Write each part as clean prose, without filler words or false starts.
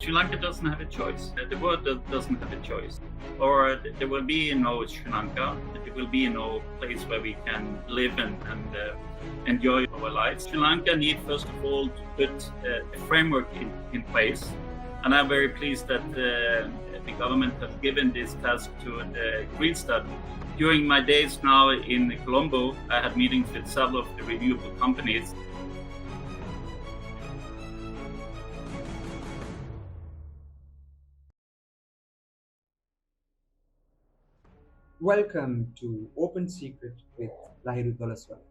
Sri Lanka doesn't have a choice. The world doesn't have a choice. Or there will be no Sri Lanka. There will be no place where we can live and enjoy our lives. Sri Lanka needs, first of all, to put a framework in place. And I'm very pleased that the government has given this task to the Green Stud. During my days now in Colombo, I had meetings with several of the renewable companies. Welcome to Open Secret with Lahiru Doloswala.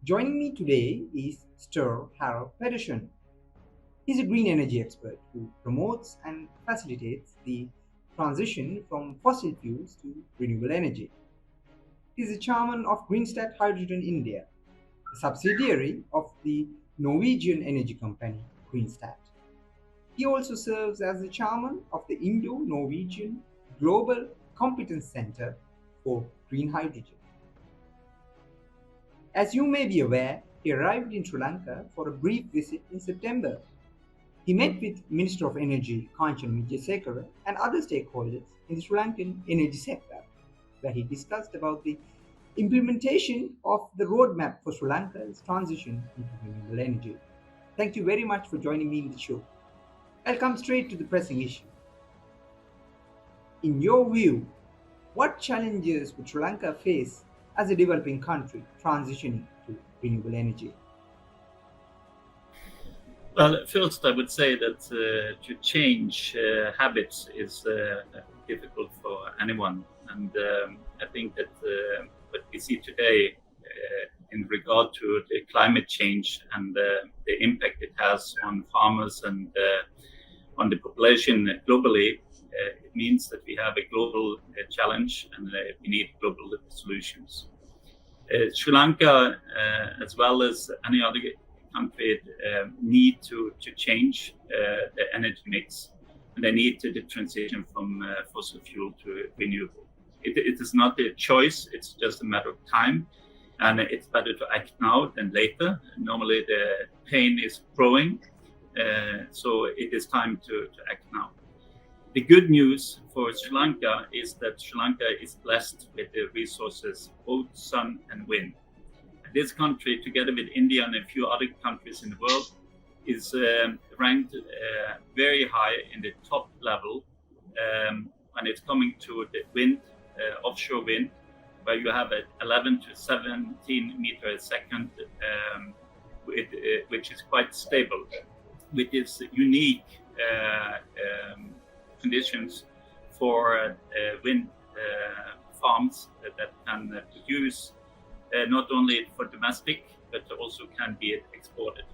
Joining me today is Sturle Pedersen. He's a green energy expert who promotes and facilitates the transition from fossil fuels to renewable energy. He's the chairman of Greenstat Hydrogen India, a subsidiary of the Norwegian energy company Greenstat. He also serves as the chairman of the Indo-Norwegian Global Competence Center for Green Hydrogen. As you may be aware, he arrived in Sri Lanka for a brief visit in September. He met with Minister of Energy Kanchan Wijayasekara and other stakeholders in the Sri Lankan energy sector, where he discussed about the implementation of the roadmap for Sri Lanka's transition into renewable energy. Thank you very much for joining me in the show. I'll come straight to the pressing issue. In your view, what challenges would Sri Lanka face as a developing country transitioning to renewable energy? Well, first I would say that to change habits is difficult for anyone. And I think that what we see today in regard to the climate change and the impact it has on farmers and on the population globally, it means that we have a global challenge and we need global solutions. Sri Lanka, as well as any other country, need to change the energy mix, and they need to transition from fossil fuel to renewable. It is not a choice, it's just a matter of time, and it's better to act now than later. Normally the pain is growing, so it is time to act now. The good news for Sri Lanka is that Sri Lanka is blessed with the resources, both sun and wind. This country, together with India and a few other countries in the world, is ranked very high in the top level when it's coming to the wind, offshore wind, where you have 11 to 17 meters a second, which is quite stable, with its unique conditions for wind farms that can produce not only for domestic, but also can be exported.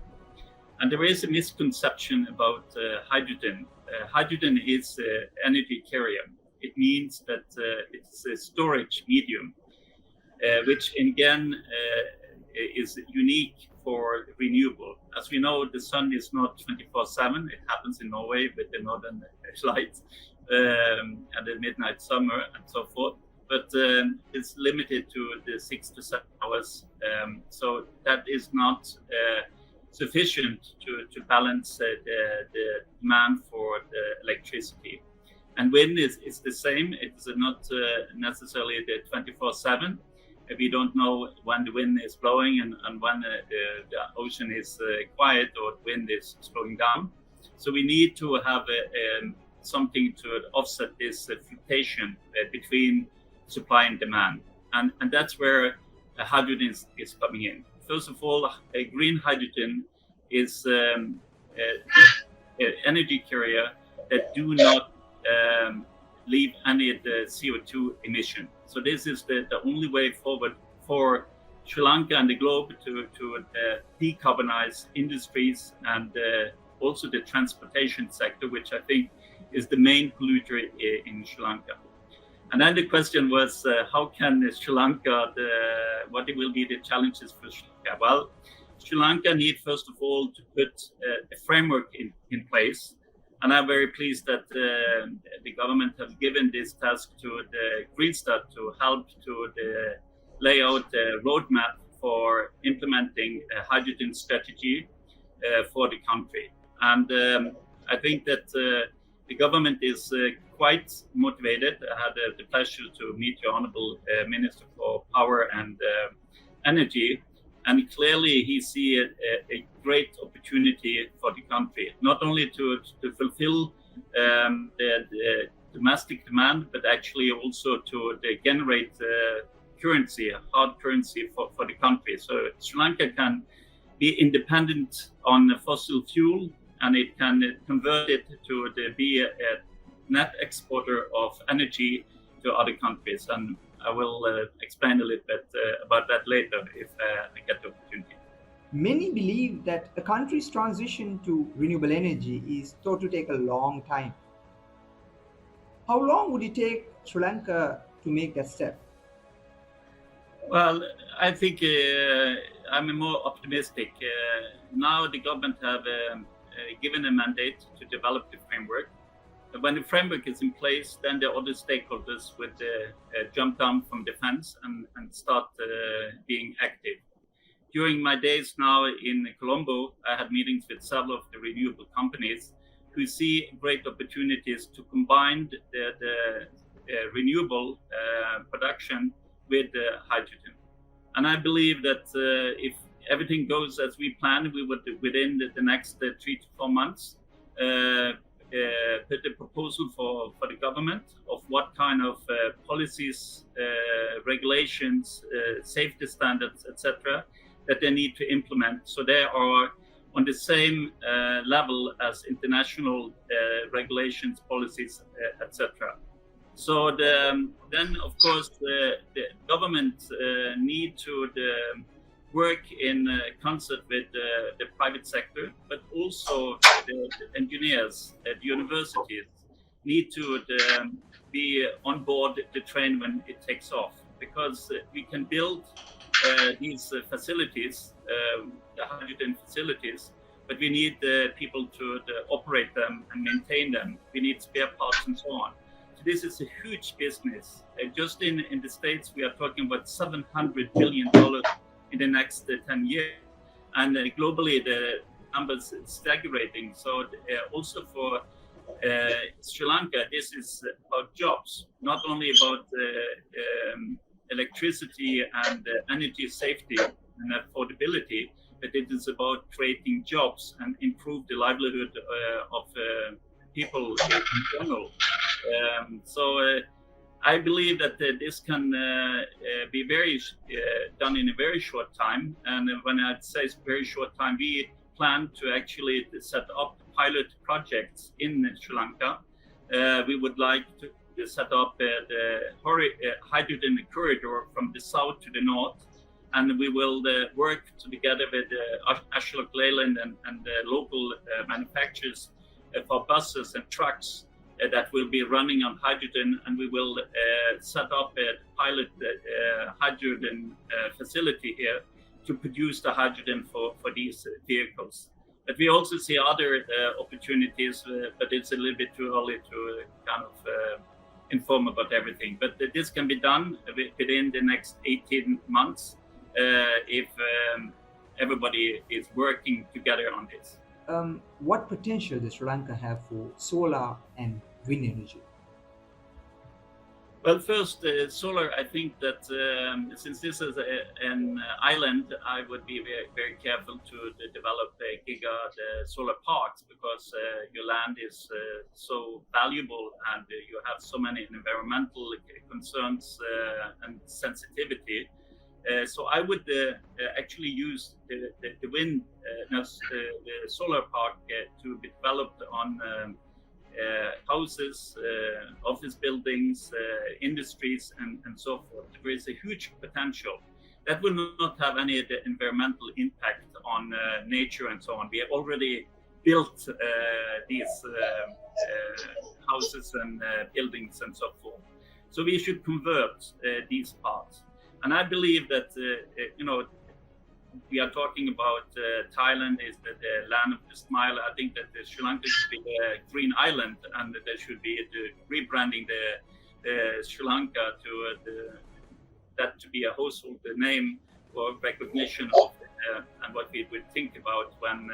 And there is a misconception about hydrogen. Hydrogen is an energy carrier. It means that it's a storage medium, which again is unique for renewable. As we know, the sun is not 24/7. It happens in Norway with the northern lights and the midnight summer and so forth. But it's limited to the 6 to 7 hours. So that is not sufficient to balance the demand for the electricity. And wind is the same. It's not necessarily the 24/7. We don't know when the wind is blowing and when the ocean is quiet or the wind is slowing down. So we need to have something to offset this fluctuation between supply and demand. And that's where hydrogen is coming in. First of all, a green hydrogen is an energy carrier that do not leave any of the CO2 emission. So this is the only way forward for Sri Lanka and the globe to decarbonize industries and also the transportation sector, which I think is the main polluter in Sri Lanka. And then the question was, how can Sri Lanka, what will be the challenges for Sri Lanka? Well, Sri Lanka needs, first of all, to put a framework in place. And I'm very pleased that the government has given this task to the Green Stud to help to lay out a roadmap for implementing a hydrogen strategy for the country. And I think that the government is quite motivated. I had the pleasure to meet your Honorable Minister for Power and Energy, and clearly he sees a great opportunity for the country, not only to fulfill the domestic demand, but actually also to generate currency, hard currency for the country. So Sri Lanka can be independent on fossil fuel, and it can convert it to be a net exporter of energy to other countries. And I will explain a little bit about that later if I get the opportunity. Many believe that a country's transition to renewable energy is thought to take a long time. How long would it take Sri Lanka to make that step? Well, I think I'm more optimistic. Now the government have given a mandate to develop the framework. When the framework is in place, then the other stakeholders would jump down from the fence and start being active. During my days now in Colombo, I had meetings with several of the renewable companies who see great opportunities to combine the renewable production with hydrogen. And I believe that if everything goes as we plan, we would, within the next 3 to 4 months, put a proposal for the government of what kind of policies, regulations, safety standards, etc., that they need to implement. So they are on the same level as international regulations, policies, etc. So then, of course, the government need to work in concert with the private sector, but also the engineers at universities need to be on board the train when it takes off, because we can build these facilities, the hydrogen facilities, but we need people to operate them and maintain them. We need spare parts and so on. So this is a huge business. Just in the States, we are talking about $700 billion in the next 10 years. And globally, the numbers are staggering. So also for Sri Lanka, this is about jobs, not only about electricity and energy safety and affordability, but it is about creating jobs and improve the livelihood of people in general. So I believe that this can be very done in a very short time. And when I say very short time, we plan to actually set up pilot projects in Sri Lanka. We would like to set up the hydrogen corridor from the south to the north. And we will work together with Ashok Leyland and the local manufacturers for buses and trucks that will be running on hydrogen, and we will set up a pilot hydrogen facility here to produce the hydrogen for these vehicles. But we also see other opportunities, but it's a little bit too early to kind of inform about everything. But this can be done within the next 18 months if everybody is working together on this. What potential does Sri Lanka have for solar and wind energy? Well, first, solar, I think that since this is an island, I would be very, very careful to develop giga solar parks, because your land is so valuable and you have so many environmental concerns and sensitivity. So I would actually use the wind, the solar park to be developed on houses, office buildings, industries, and so forth. There is a huge potential. That will not have any environmental impact on nature and so on. We have already built these houses and buildings and so forth. So we should convert these parts. And I believe that, we are talking about Thailand is the land of the smile. I think that Sri Lanka should be the green island, and there should be rebranding the Sri Lanka to that to be a household name or recognition of and what we would think about when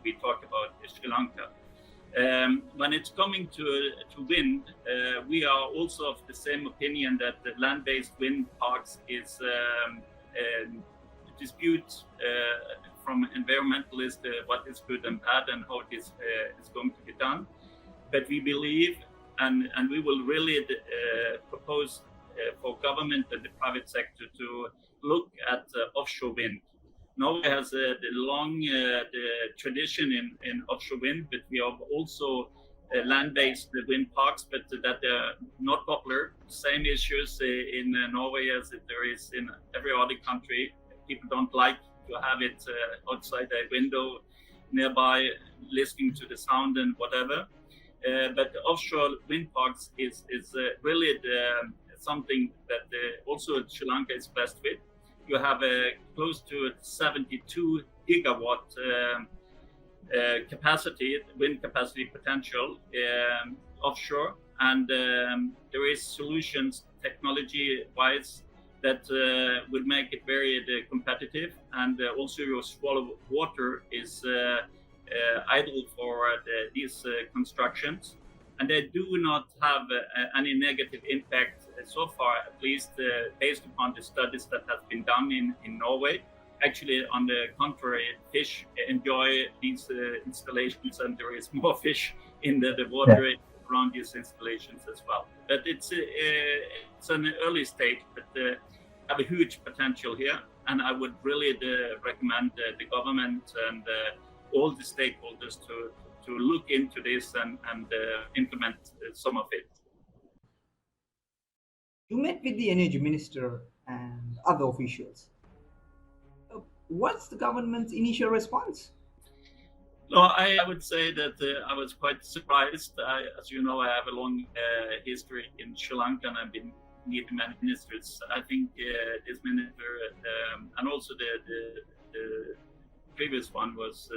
we talk about Sri Lanka. When it's coming to wind, we are also of the same opinion that the land-based wind parks is a dispute from environmentalists what is good and bad and how this is going to be done. But we believe, and we will really propose for government and the private sector to look at offshore wind. Norway has the long the tradition in offshore wind, but we have also land-based wind parks, but that are not popular. Same issues in Norway as there is in every other country. People don't like to have it outside their window nearby, listening to the sound and whatever. But the offshore wind parks is really something that also Sri Lanka is blessed with. You have close to 72 gigawatt capacity, wind capacity potential offshore, and there is solutions technology-wise that would make it very competitive, and also your swallow water is idle for these constructions, and they do not have any negative impact so far, at least based upon the studies that have been done in Norway. Actually, on the contrary, fish enjoy these installations, and there is more fish in the water around these installations as well. But it's an early stage, but have a huge potential here, and I would really recommend the government and all the stakeholders to look into this and implement some of it. You met with the energy minister and other officials. What's the government's initial response? No, I would say that I was quite surprised. As you know, I have a long history in Sri Lanka, and I've been meeting many ministers. I think this minister and also the previous one was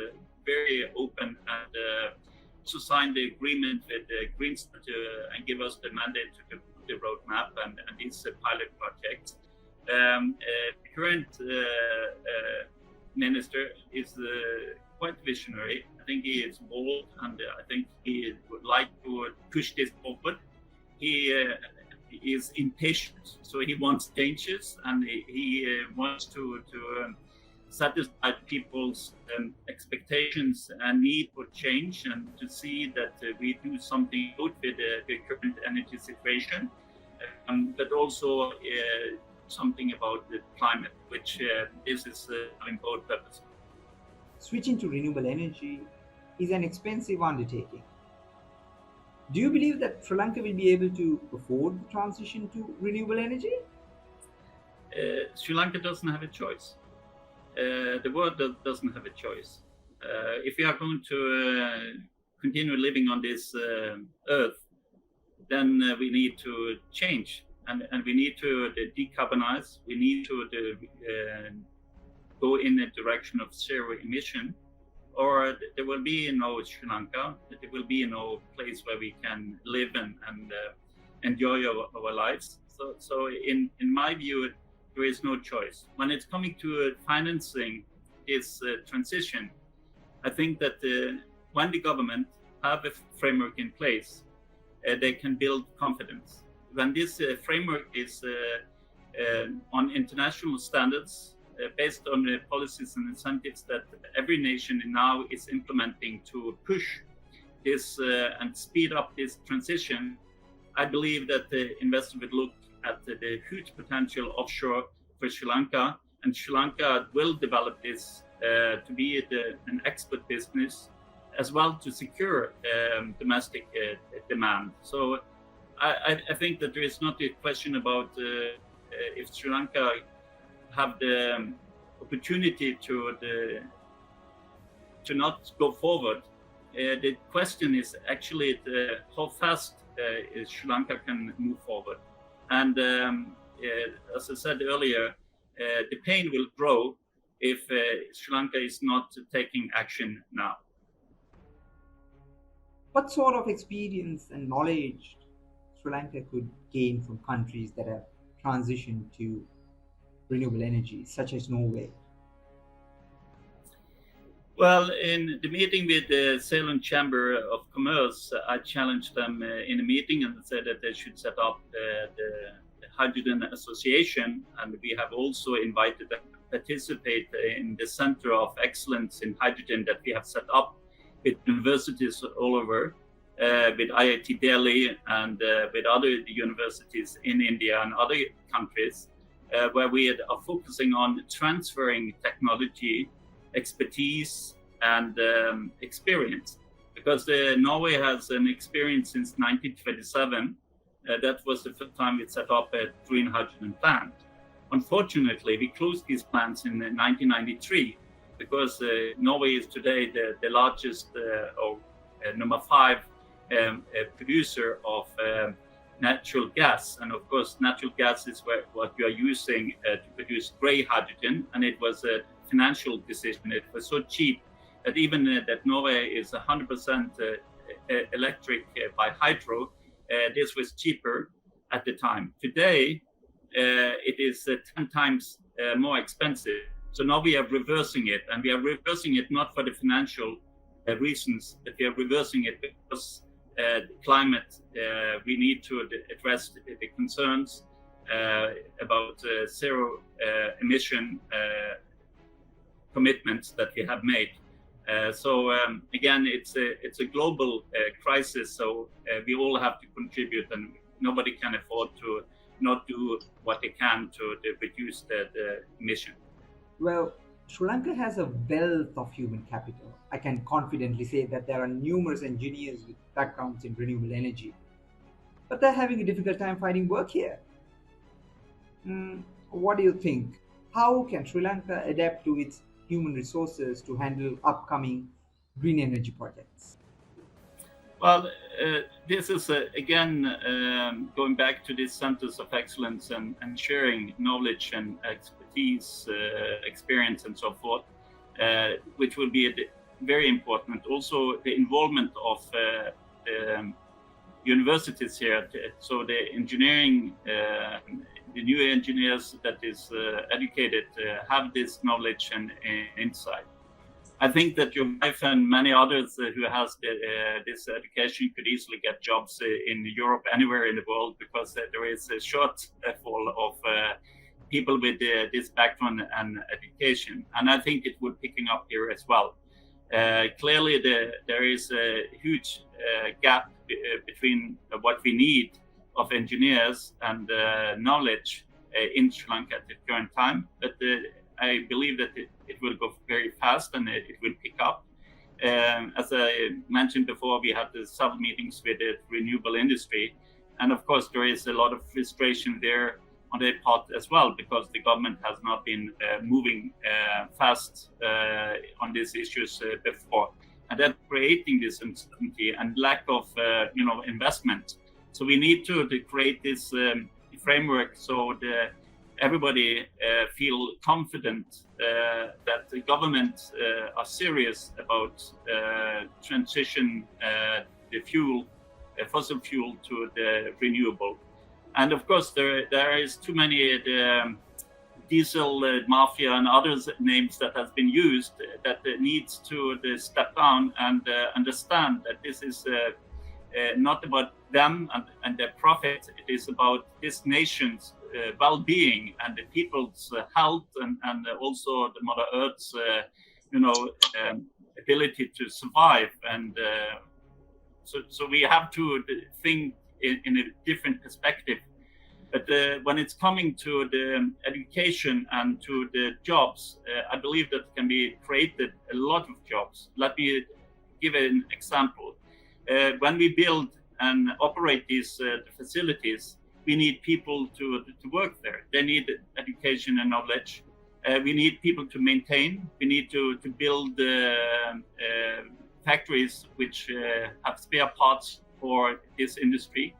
very open and to sign the agreement with the Greens and give us the mandate to the roadmap and these pilot projects. The current minister is quite visionary. I think he is bold, and I think he would like to push this forward. He is impatient, so he wants changes, and he wants to satisfy people's expectations and need for change, and to see that we do something good with the current energy situation, but also something about the climate, which this is having both purposes. Switching to renewable energy is an expensive undertaking. Do you believe that Sri Lanka will be able to afford the transition to renewable energy? Sri Lanka doesn't have a choice. The world doesn't have a choice. If we are going to continue living on this earth, then we need to change, and we need to decarbonize. We need to go in a direction of zero emission, or there will be no Sri Lanka. There will be no place where we can live and enjoy our lives. So in my view, there is no choice. When it's coming to financing this transition, I think that when the government have a framework in place, they can build confidence. When this framework is on international standards, based on the policies and incentives that every nation now is implementing to push this and speed up this transition, I believe that the investor would look at the huge potential offshore for Sri Lanka, and Sri Lanka will develop this to be an export business, as well to secure domestic demand. So I think that there is not a question about if Sri Lanka have the opportunity to not go forward. The question is actually how fast Sri Lanka can move forward. And as I said earlier, the pain will grow if Sri Lanka is not taking action now. What sort of experience and knowledge Sri Lanka could gain from countries that have transitioned to renewable energy, such as Norway? Well, in the meeting with the Salem Chamber of Commerce, I challenged them in a meeting and said that they should set up the Hydrogen Association. And we have also invited them to participate in the Center of Excellence in Hydrogen that we have set up with universities all over, with IIT Delhi and with other universities in India and other countries, where we are focusing on transferring technology, expertise, and experience. Because Norway has an experience since 1927. That was the first time we set up a green hydrogen plant. Unfortunately, we closed these plants in 1993 because Norway is today the largest or number 5 producer of natural gas. And of course, natural gas is what we are using to produce gray hydrogen. And it was a financial decision. It was so cheap that even that Norway is 100% electric by hydro, this was cheaper at the time. Today, it is 10 times more expensive. So now we are reversing it, and we are reversing it not for the financial reasons, but we are reversing it because the climate, we need to address the concerns about zero emission commitments that we have made. So again, it's a global crisis. So we all have to contribute, and nobody can afford to not do what they can to reduce the emission. Well, Sri Lanka has a wealth of human capital. I can confidently say that there are numerous engineers with backgrounds in renewable energy, but they're having a difficult time finding work here. What do you think? How can Sri Lanka adapt to its human resources to handle upcoming green energy projects? Well, this is again going back to these centers of excellence and sharing knowledge and expertise, experience, and so forth, which will be very important. Also, the involvement of the universities here. So the engineering, the new engineers that is educated have this knowledge and insight. I think that your wife and many others who has this education could easily get jobs in Europe, anywhere in the world, because there is a shortfall of people with this background and education. And I think it will picking up here as well. Clearly, there is a huge gap between what we need of engineers and knowledge in Sri Lanka at the current time. But I believe that it will go very fast and it will pick up. As I mentioned before, we had several meetings with the renewable industry. And of course, there is a lot of frustration there on their part as well, because the government has not been moving fast on these issues before. And that's creating this uncertainty and lack of investment. So we need to create this framework so everybody feel confident that the government are serious about transition the fuel, fossil fuel, to the renewable. And of course, there is too many diesel mafia and others names that has been used that needs to step down and understand that this is not about them and their profit. It is about this nation's well-being and the people's health and also the Mother Earth's ability to survive. And so we have to think in a different perspective. But when it's coming to the education and to the jobs, I believe that can be created a lot of jobs. Let me give an example. When we build and operate these facilities, we need people to work there. They need education and knowledge. We need people to maintain. We need to build factories which have spare parts for this industry.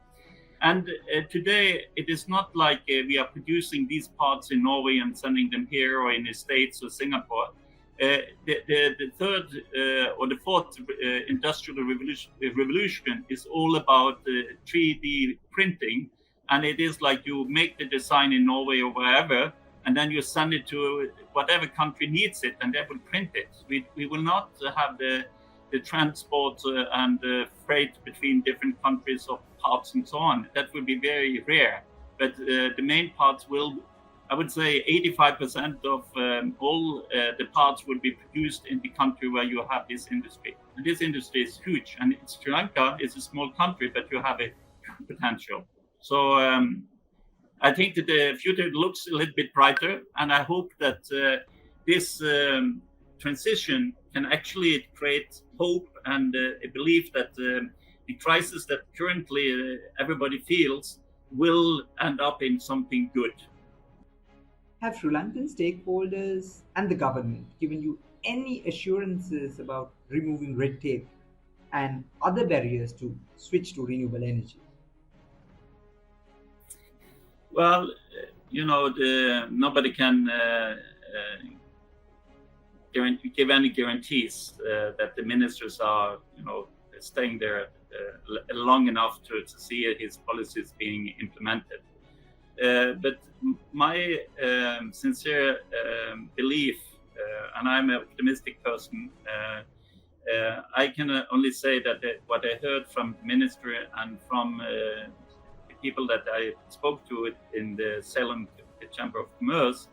And today, it is not like we are producing these parts in Norway and sending them here or in the States or Singapore. The third or the fourth industrial revolution is all about 3D printing. And it is like you make the design in Norway or wherever, and then you send it to whatever country needs it, and they will print it. We will not have the transport and the freight between different countries of parts and so on. That will be very rare. But the main parts will, I would say 85% of all the parts will be produced in the country where you have this industry. And this industry is huge. And Sri Lanka is a small country, but you have a potential. So I think that the future looks a little bit brighter. And I hope that this transition can actually create hope and a belief that the crisis that currently everybody feels will end up in something good. Have Sri Lankan stakeholders and the government given you any assurances about removing red tape and other barriers to switch to renewable energy? Well, nobody can give any guarantees that the ministers are, staying there long enough to see his policies being implemented. But my sincere belief, and I'm an optimistic person, I can only say that what I heard from the ministry and from the people that I spoke to in the Salem Chamber of Commerce,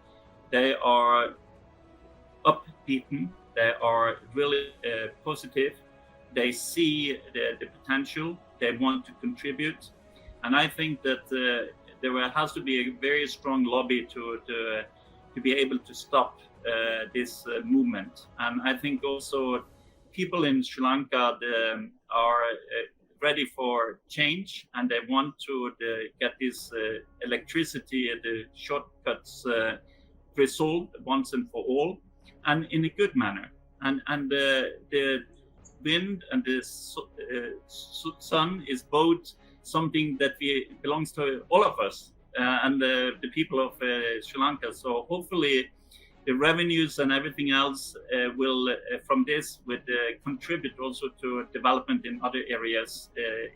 they are upbeaten, they are really positive, they see the potential, they want to contribute. And I think that there has to be a very strong lobby to be able to stop this movement. And I think also people in Sri Lanka are ready for change, and they want to get this electricity, the shortcuts resolved once and for all, and in a good manner. And the wind and the sun is both something that belongs to all of us and the people of Sri Lanka. So hopefully the revenues and everything else will from this would contribute also to development in other areas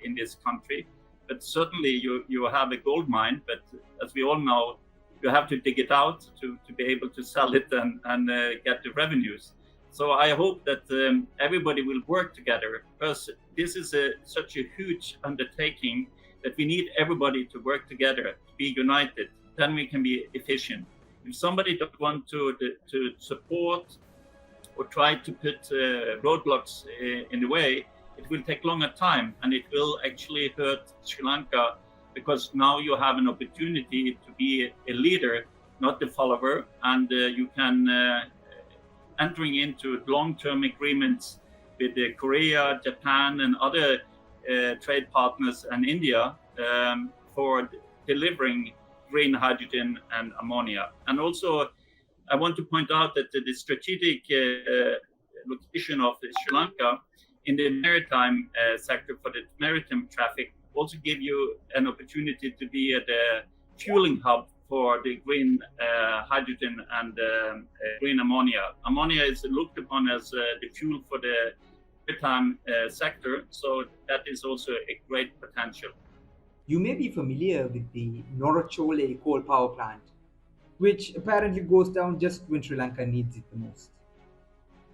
in this country. But certainly you have a gold mine, but as we all know, you have to dig it out to be able to sell it and get the revenues. So I hope that everybody will work together, because this is such a huge undertaking that we need everybody to work together, to be united. Then we can be efficient. If somebody doesn't want to support or try to put roadblocks in the way, it will take longer time, and it will actually hurt Sri Lanka, because now you have an opportunity to be a leader, not the follower, and you can entering into long-term agreements with Korea, Japan, and other trade partners, and India for delivering green hydrogen and ammonia. And also, I want to point out that the strategic location of Sri Lanka in the maritime sector for the maritime traffic also give you an opportunity to be at the fueling hub for the green hydrogen and green ammonia. Ammonia is looked upon as the fuel for the maritime sector, so that is also a great potential. You may be familiar with the Norways coal power plant, which apparently goes down just when Sri Lanka needs it the most.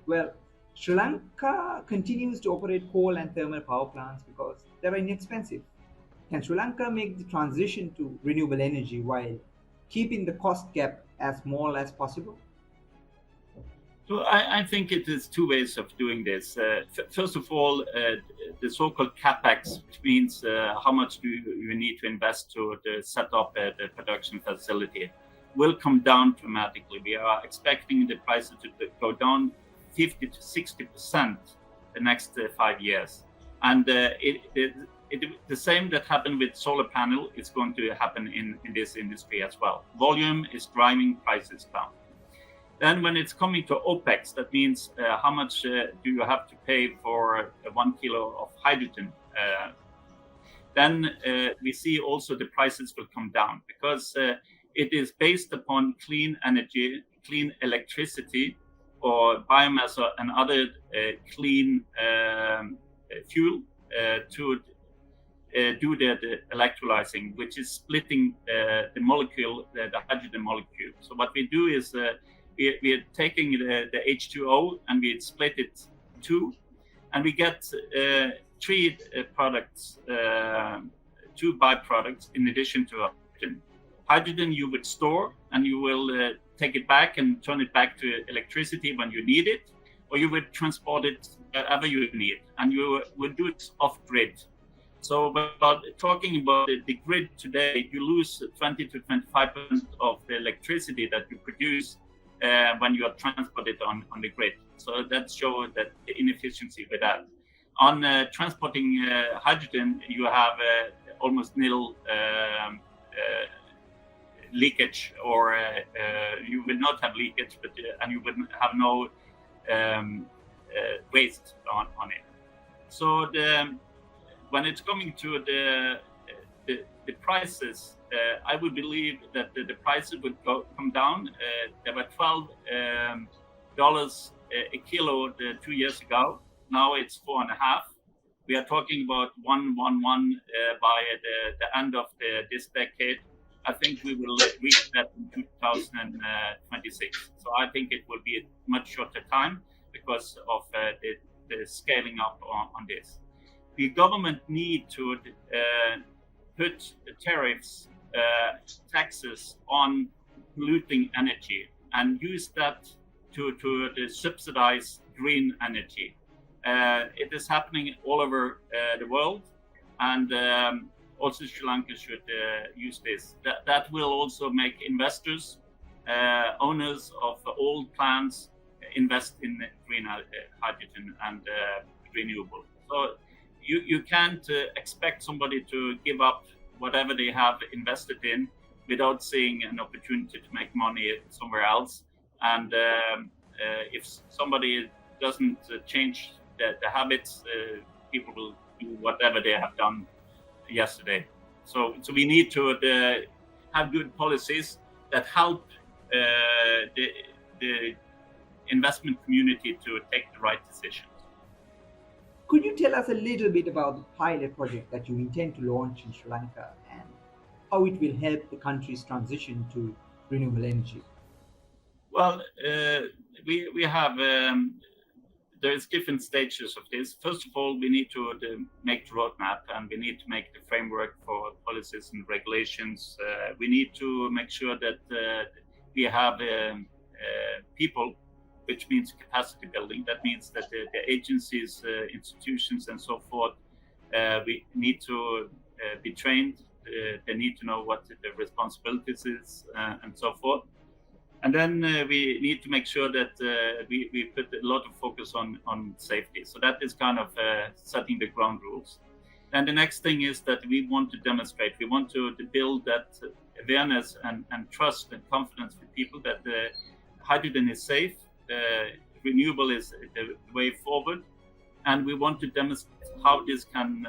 Well, Sri Lanka continues to operate coal and thermal power plants because they're inexpensive. Can Sri Lanka make the transition to renewable energy while keeping the cost gap as small as possible? So I think it is two ways of doing this. First of all, the so-called capex, which means how much do you need to invest to set up the production facility, will come down dramatically. We are expecting the prices to go down 50 to 60% the next 5 years. And the same that happened with solar panel is going to happen in this industry as well. Volume is driving prices down. Then when it's coming to OPEX, that means how much do you have to pay for 1 kilo of hydrogen? Then we see also the prices will come down, because it is based upon clean energy, clean electricity, or biomass and other clean fuel to do the electrolyzing, which is splitting the molecule, the hydrogen molecule. So what we do is we are taking the H2O and we split it two, and we get three products, two byproducts in addition to hydrogen. Hydrogen you would store and you will take it back and turn it back to electricity when you need it, or you would transport it wherever you need, and you would do it off grid. So about talking about the grid today, you lose 20 to 25% of the electricity that you produce when you are transported on the grid. So that shows that the inefficiency with that. On transporting hydrogen, you have almost nil leakage, or you will not have leakage, but and you will have no waste on it. So when it's coming to the prices, I would believe that the prices would come down. There were $12 a kilo 2 years ago. Now it's 4.5. We are talking about 111 by the end of this decade. I think we will reach that in 2026. So I think it will be a much shorter time because of the scaling up on this. The government need to put tariffs, taxes on polluting energy, and use that to subsidize green energy. It is happening all over the world, and also Sri Lanka should use this. That will also make investors, owners of old plants, invest in green hydrogen and renewable. So you can't expect somebody to give up whatever they have invested in without seeing an opportunity to make money somewhere else. And if somebody doesn't change the habits, people will do whatever they have done yesterday. So we need to have good policies that help the investment community to take the right decisions. Could you tell us a little bit about the pilot project that you intend to launch in Sri Lanka and how it will help the country's transition to renewable energy? Well, we have there's different stages of this. First of all, we need to make the roadmap, and we need to make the framework for policies and regulations. We need to make sure that we have people, which means capacity building. That means that the agencies, institutions, and so forth, we need to be trained. They need to know what the responsibilities is, and so forth. And then we need to make sure that we put a lot of focus on safety. So that is kind of setting the ground rules. And the next thing is that we want to demonstrate, we want to build that awareness and trust and confidence with people that hydrogen is safe, renewable is the way forward. And we want to demonstrate how this can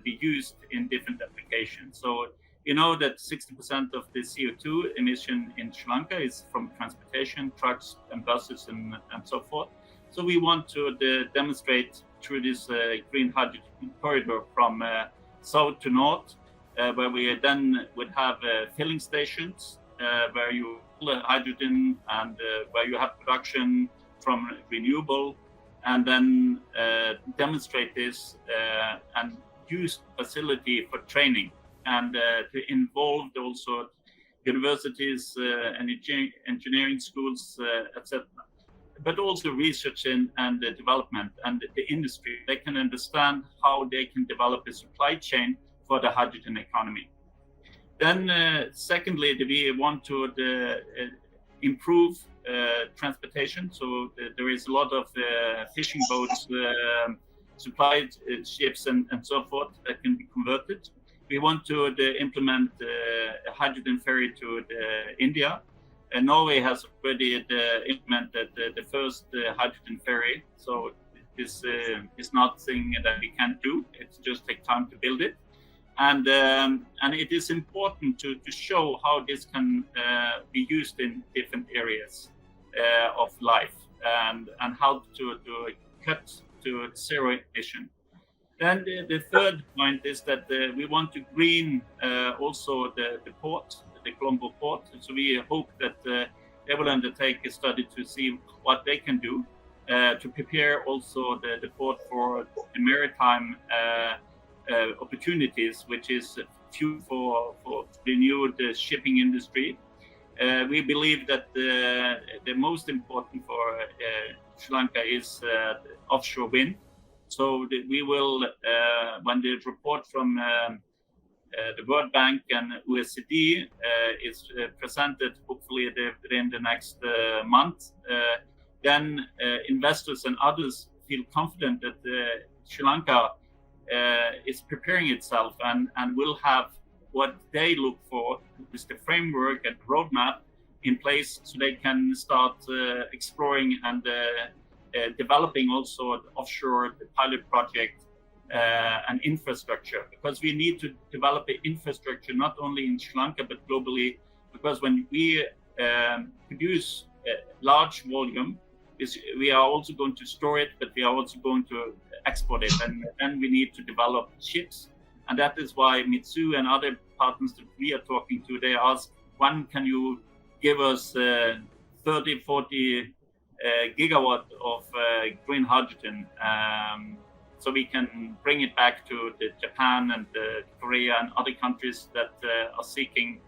be used in different applications. So you know that 60% of the CO2 emission in Sri Lanka is from transportation, trucks and buses and so forth. So we want to demonstrate through this green hydrogen corridor from south to north, where we then would have filling stations where you fill hydrogen and where you have production from renewable, and then demonstrate this and use facility for training, and to involve also universities and engineering schools, etc. But also research and development and the industry. They can understand how they can develop a supply chain for the hydrogen economy. Then secondly, we want to improve transportation. So there is a lot of fishing boats, supply ships and so forth that can be converted. We want to implement a hydrogen ferry to India. And Norway has already implemented the first hydrogen ferry. So this is not something that we can't do. It just takes time to build it. And it is important to show how this can be used in different areas of life, and how to cut to zero emission. Then the third point is that we want to green also the port, the Colombo port. So we hope that they will undertake a study to see what they can do to prepare also the port for the maritime opportunities, which is fuel for renewed shipping industry. We believe that the most important for Sri Lanka is offshore wind. So we will, when the report from the World Bank and OECD is presented, hopefully within the next month, then investors and others feel confident that Sri Lanka is preparing itself and will have what they look for is the framework and roadmap in place so they can start exploring and developing also the offshore the pilot project and infrastructure, because we need to develop the infrastructure not only in Sri Lanka but globally, because when we produce large volume, we are also going to store it, but we are also going to export it, and then we need to develop ships. And that is why Mitsui and other partners that we are talking to, they ask, when can you give us 30, 40 gigawatt of green hydrogen, so we can bring it back to Japan and Korea and other countries that are seeking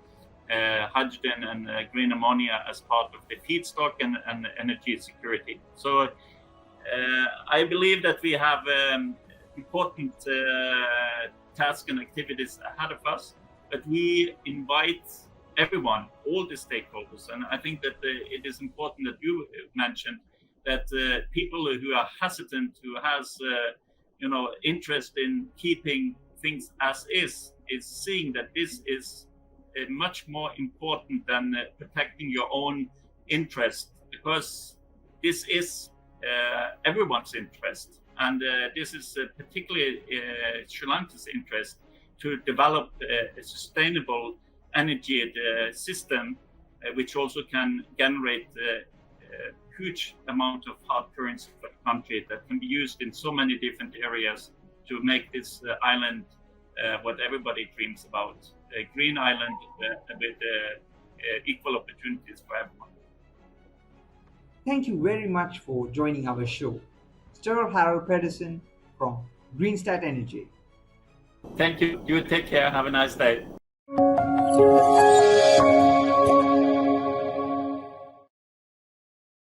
hydrogen and green ammonia as part of the feedstock and energy security. So I believe that we have important tasks and activities ahead of us, but we invite everyone, all the stakeholders. And I think that it is important that you mentioned that people who are hesitant, who has interest in keeping things as is seeing that this is much more important than protecting your own interest, because this is everyone's interest, and this is particularly Sri Lanka's interest to develop a sustainable energy system, which also can generate a huge amount of hard currency for the country that can be used in so many different areas to make this island what everybody dreams about, a green island with equal opportunities for everyone. Thank you very much for joining our show. Sturle Pedersen from Greenstat Energy. Thank you. You take care. Have a nice day.